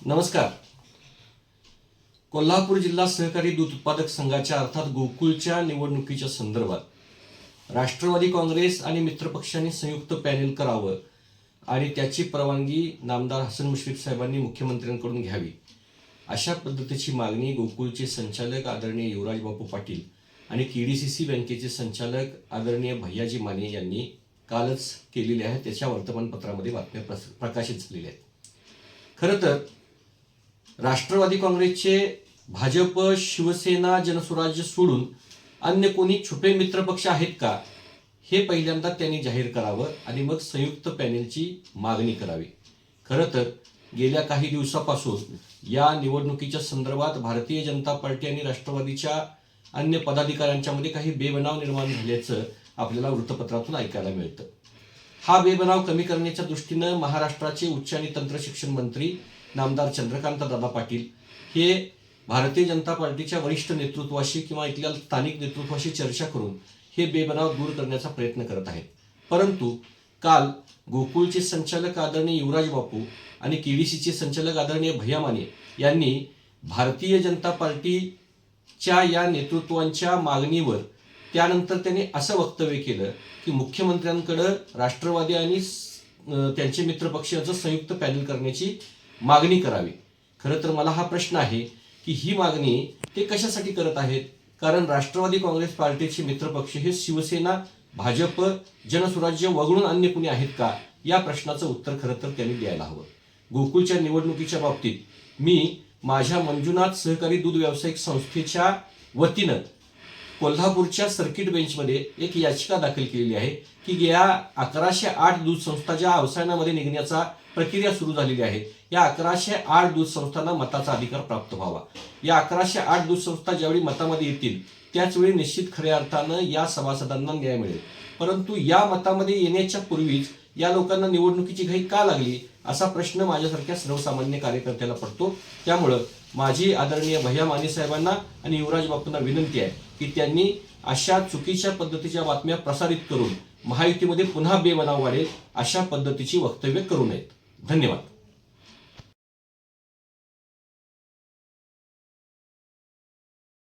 नमस्कार. कोल्हापूर जिल्हा सहकारी दूध उत्पादक संघाच्या अर्थात गोकुळच्या निवडणुकीच्या संदर्भात राष्ट्रवादी काँग्रेस आणि मित्रपक्षांनी संयुक्त पॅनेल करावं आणि त्याची परवानगी नामदार हसन मुश्रीफ साहेबांनी मुख्यमंत्र्यांकडून घ्यावी अशा पद्धतीची मागणी गोकुळचे संचालक आदरणीय युवराज बापू पाटील आणि केडीसीसी बँकेचे संचालक आदरणीय भैयाजी माने यांनी कालच केलेली आहे. त्याच्या वर्तमानपत्रामध्ये बातम्या प्रकाशित झालेल्या आहेत. खरं तर राष्ट्रवादी काँग्रेसचे भाजप, शिवसेना, जनसुराज्य सोडून अन्य कोणी छुपे मित्रपक्ष आहेत का हे पहिल्यांदा त्यांनी जाहीर करावं आणि मग संयुक्त पॅनेलची मागणी करावी. खरं तर गेल्या काही दिवसापासून या निवडणुकीच्या संदर्भात भारतीय जनता पार्टी आणि राष्ट्रवादीच्या अन्य पदाधिकाऱ्यांच्यामध्ये काही बेबनाव निर्माण झाल्याचं आपल्याला वृत्तपत्रातून ऐकायला मिळतं. हा बेबनाव कमी करण्याच्या दृष्टीनं महाराष्ट्राचे उच्च आणि तंत्र शिक्षण मंत्री नामदार चंद्रकांत दादा पाटील हे भारतीय जनता पार्टीच्या वरिष्ठ नेतृत्वाशी किंवा इथल्या स्थानिक नेतृत्वाशी चर्चा करून हे बेबनाव दूर करण्याचा प्रयत्न करत आहेत. परंतु काल गोकुळचे संचालक आदरणीय युवराज बापू आणि केडीसीचे संचालक आदरणीय भैया माने यांनी भारतीय जनता पार्टीच्या या नेतृत्वांच्या मागणीवर त्यानंतर त्यांनी असं वक्तव्य केलं की मुख्यमंत्र्यांकडे राष्ट्रवादी आणि त्यांचे मित्रपक्षाचं संयुक्त पॅनेल करण्याची मागणी करावी. खरं तर मला हा प्रश्न आहे की ही मागणी ते कशासाठी करत आहेत? कारण राष्ट्रवादी काँग्रेस पार्टीचे मित्रपक्ष हे शिवसेना, भाजप, जनसुराज्य वगळून अन्य कुणी आहेत का या प्रश्नाचं उत्तर खरं तर त्यांनी द्यायला हवं. गोकुळच्या निवडणुकीच्या बाबतीत मी माझ्या मंजुनाथ सहकारी दूध व्यावसायिक संस्थेच्या वतीनं कोल्हापूरच्या सर्किट बेंचमध्ये एक याचिका दाखल केलेली आहे की या 1108 दूध संस्था ज्या अवसायनामध्ये निघण्याचा प्रक्रिया सुरू झालेली आहे, या 1108 दूध संस्थांना मताचा अधिकार प्राप्त व्हावा. या 1108 दूध संस्था ज्यावेळी मतामध्ये येतील त्याचवेळी निश्चित खऱ्या अर्थानं या सभासदांना न्याय मिळेल. परंतु या मतामध्ये येण्याच्या पूर्वीच या लोकांना निवडणुकीची घाई का लागली असा प्रश्न माझ्यासारख्या सर्वसामान्य कार्यकर्त्याला पडतो. त्यामुळं माझी आदरणीय भैया माने साहेबांना आणि युवराज बापूंना विनंती आहे की त्यांनी अशा चुकीच्या पद्धतीच्या बातम्या प्रसारित करून महायुतीमध्ये पुन्हा बेबनाव वाढेल अशा पद्धतीची वक्तव्य करू नयेत. धन्यवाद.